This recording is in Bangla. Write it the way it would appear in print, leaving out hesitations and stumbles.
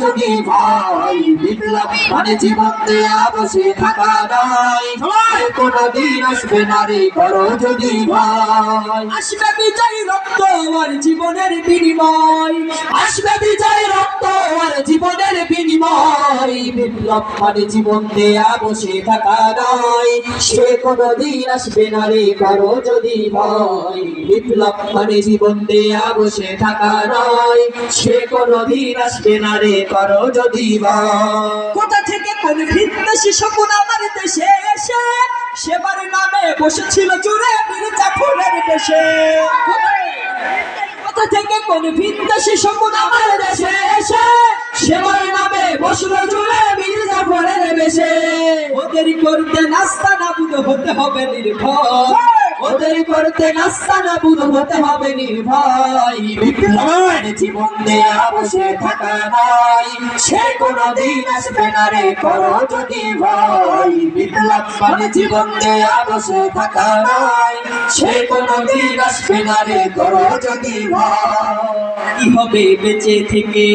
যদি ভাই বিপ্লব মানে জীবন দেয়া বসে থাকা নয়, কোনদিন আসবে না রে করো যদি ভাই। আসবে বিজয় রক্ত আর জীবনের বিনিময়, আসবে বিজয় রক্ত আর জীবনের বিনিময়, বিপ্লব মানে জীবন দেয়া বসে থাকা নয়, সে কোনদিন আসবে না রে করো যদি ভয়। বিপ্লব মানে জীবন দেয়া বসে থাকা নয়, সে কোনদিন আসবে না রে করো যদি ভয়। কোথা থেকে কোন ভিনদেশি শকুন আমার দেশে এসে সেবার নামে বসেছিল জুড়ে মির্জাফরের দেশে। কোথা থেকে কোন ভিনদেশি শকুন আমার দেশে এসে সেবার নামে বসলো জুড়ে মির্জাফরের বেশে। ওদের করতে নাস্তা নাবুদ হতে হবে নির্ভয়, ওদের করতে নাস্তা নাবুদ হতে হবে নির্ভয়। বিপ্লবের জীবন দেয়া বসে থাকা নাই, সে কোনদিন আসবে না রে করো যদি ভয়। বিপ্লব মানে জীবন দেয়া বসে থাকা নাই, সে কোনদিন আসবে না রে করো যদি ভয়। কি হবে বেঁচে থেকে